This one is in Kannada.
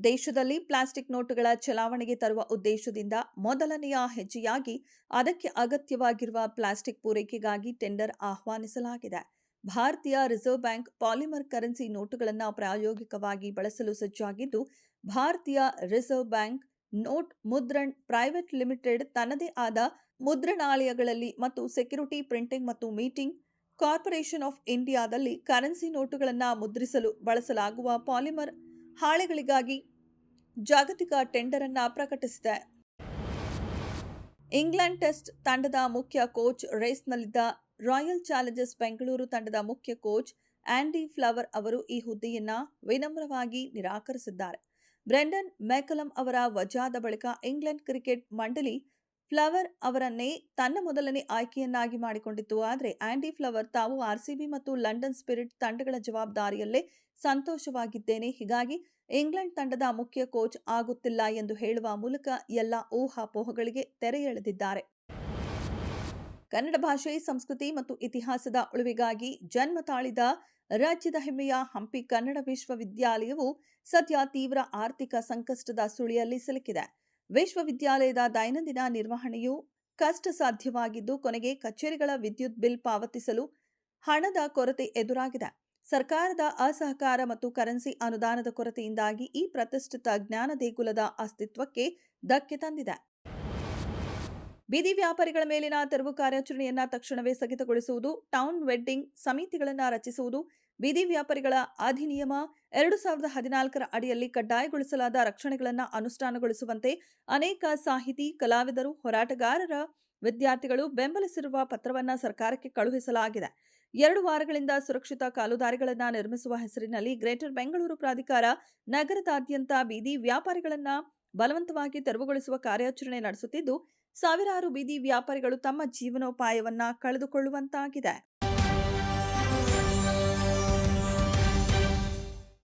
ದೇಶದಲ್ಲಿ ಪ್ಲಾಸ್ಟಿಕ್ ನೋಟುಗಳ ಚಲಾವಣೆಗೆ ತರುವ ಉದ್ದೇಶದಿಂದ ಮೊದಲನೆಯ ಹೆಜ್ಜೆಯಾಗಿ ಅದಕ್ಕೆ ಅಗತ್ಯವಾಗಿರುವ ಪ್ಲಾಸ್ಟಿಕ್ ಪೂರೈಕೆಗಾಗಿ ಟೆಂಡರ್ ಆಹ್ವಾನಿಸಲಾಗಿದೆ. ಭಾರತೀಯ ರಿಸರ್ವ್ ಬ್ಯಾಂಕ್ ಪಾಲಿಮರ್ ಕರೆನ್ಸಿ ನೋಟುಗಳನ್ನು ಪ್ರಾಯೋಗಿಕವಾಗಿ ಬಳಸಲು ಸಜ್ಜಾಗಿದ್ದು, Bharatiya reserve bank note Mudran private limited ತನ್ನದೇ ಆದ ಮುದ್ರಣಾಲಯಗಳಲ್ಲಿ ಮತ್ತು ಸೆಕ್ಯೂರಿಟಿ ಪ್ರಿಂಟಿಂಗ್ ಮತ್ತು ಮೀಟಿಂಗ್ ಕಾರ್ಪೊರೇಷನ್ ಆಫ್ ಇಂಡಿಯಾದಲ್ಲಿ ಕರೆನ್ಸಿ ನೋಟುಗಳನ್ನು ಮುದ್ರಿಸಲು ಬಳಸಲಾಗುವ ಪಾಲಿಮರ್ ಹಾಳೆಗಳಿಗಾಗಿ ಜಾಗತಿಕ ಟೆಂಡರ್ ಅನ್ನು ಪ್ರಕಟಿಸಿದೆ. ಇಂಗ್ಲೆಂಡ್ ಟೆಸ್ಟ್ ತಂಡದ ಮುಖ್ಯ ಕೋಚ್ ರೇಸ್ನಲ್ಲಿದ್ದ ರಾಯಲ್ ಚಾಲೆಂಜರ್ಸ್ ಬೆಂಗಳೂರು ತಂಡದ ಮುಖ್ಯ ಕೋಚ್ ಆಂಡಿ ಫ್ಲವರ್ ಅವರು ಈ ಹುದ್ದೆಯನ್ನ ವಿನಮ್ರವಾಗಿ ನಿರಾಕರಿಸಿದ್ದಾರೆ. ಬ್ರೆಂಡನ್ ಮೆಕಲಮ್ ಅವರ ವಜಾದ ಬಳಿಕ ಇಂಗ್ಲೆಂಡ್ ಕ್ರಿಕೆಟ್ ಮಂಡಳಿ ಫ್ಲವರ್ ಅವರನ್ನೇ ತನ್ನ ಮೊದಲನೇ ಆಯ್ಕೆಯನ್ನಾಗಿ ಮಾಡಿಕೊಂಡಿತ್ತು. ಆದರೆ ಆಂಡಿ ಫ್ಲವರ್ ತಾವು ಆರ್ಸಿಬಿ ಮತ್ತು ಲಂಡನ್ ಸ್ಪಿರಿಟ್ ತಂಡಗಳ ಜವಾಬ್ದಾರಿಯಲ್ಲೇ ಸಂತೋಷವಾಗಿದ್ದೇನೆ, ಹೀಗಾಗಿ ಇಂಗ್ಲೆಂಡ್ ತಂಡದ ಮುಖ್ಯ ಕೋಚ್ ಆಗುತ್ತಿಲ್ಲ ಎಂದು ಹೇಳುವ ಮೂಲಕ ಎಲ್ಲ ಊಹಾಪೋಹಗಳಿಗೆ ತೆರೆ ಎಳೆದಿದ್ದಾರೆ. ಕನ್ನಡ ಭಾಷೆ, ಸಂಸ್ಕೃತಿ ಮತ್ತು ಇತಿಹಾಸದ ಉಳಿವಿಗಾಗಿ ಜನ್ಮ ತಾಳಿದ ರಾಜ್ಯದ ಹೆಮ್ಮೆಯ ಹಂಪಿ ಕನ್ನಡ ವಿಶ್ವವಿದ್ಯಾಲಯವು ಸದ್ಯ ತೀವ್ರ ಆರ್ಥಿಕ ಸಂಕಷ್ಟದ ಸುಳಿಯಲ್ಲಿ ಸಿಲುಕಿದೆ. ವಿಶ್ವವಿದ್ಯಾಲಯದ ದೈನಂದಿನ ನಿರ್ವಹಣೆಯು ಕಷ್ಟ ಸಾಧ್ಯವಾಗಿದ್ದು, ಕೊನೆಗೆ ಕಚೇರಿಗಳ ವಿದ್ಯುತ್ ಬಿಲ್ ಪಾವತಿಸಲು ಹಣದ ಕೊರತೆ ಎದುರಾಗಿದೆ. ಸರ್ಕಾರದ ಅಸಹಕಾರ ಮತ್ತು ಕರೆನ್ಸಿ ಅನುದಾನದ ಕೊರತೆಯಿಂದಾಗಿ ಈ ಪ್ರತಿಷ್ಠಿತ ಜ್ಞಾನ ದೇಗುಲದ ಅಸ್ತಿತ್ವಕ್ಕೆ ಧಕ್ಕೆ ತಂದಿದೆ. ಬೀದಿ ವ್ಯಾಪಾರಿಗಳ ಮೇಲಿನ ತೆರವು ಕಾರ್ಯಾಚರಣೆಯನ್ನು ತಕ್ಷಣವೇ ಸ್ಥಗಿತಗೊಳಿಸುವುದು, ಟೌನ್ ವೆಡ್ಡಿಂಗ್ ಸಮಿತಿಗಳನ್ನು ರಚಿಸುವುದು, ಬೀದಿ ವ್ಯಾಪಾರಿಗಳ ಅಧಿನಿಯಮ 2014ರ ಅಡಿಯಲ್ಲಿ ಕಡ್ಡಾಯಗೊಳಿಸಲಾದ ರಕ್ಷಣೆಗಳನ್ನು ಅನುಷ್ಠಾನಗೊಳಿಸುವಂತೆ ಅನೇಕ ಸಾಹಿತಿ, ಕಲಾವಿದರು, ಹೋರಾಟಗಾರರ, ವಿದ್ಯಾರ್ಥಿಗಳು ಬೆಂಬಲಿಸಿರುವ ಪತ್ರವನ್ನು ಸರ್ಕಾರಕ್ಕೆ ಕಳುಹಿಸಲಾಗಿದೆ. 2 ವಾರಗಳಿಂದ ಸುರಕ್ಷಿತ ಕಾಲುದಾರಿಗಳನ್ನು ನಿರ್ಮಿಸುವ ಹೆಸರಿನಲ್ಲಿ ಗ್ರೇಟರ್ ಬೆಂಗಳೂರು ಪ್ರಾಧಿಕಾರ ನಗರದಾದ್ಯಂತ ಬೀದಿ ವ್ಯಾಪಾರಿಗಳನ್ನು ಬಲವಂತವಾಗಿ ತೆರವುಗೊಳಿಸುವ ಕಾರ್ಯಾಚರಣೆ ನಡೆಸುತ್ತಿದ್ದು, ಸಾವಿರಾರು ಬೀದಿ ವ್ಯಾಪಾರಿಗಳು ತಮ್ಮ ಜೀವನೋಪಾಯವನ್ನು ಕಳೆದುಕೊಳ್ಳುವಂತಾಗಿದೆ.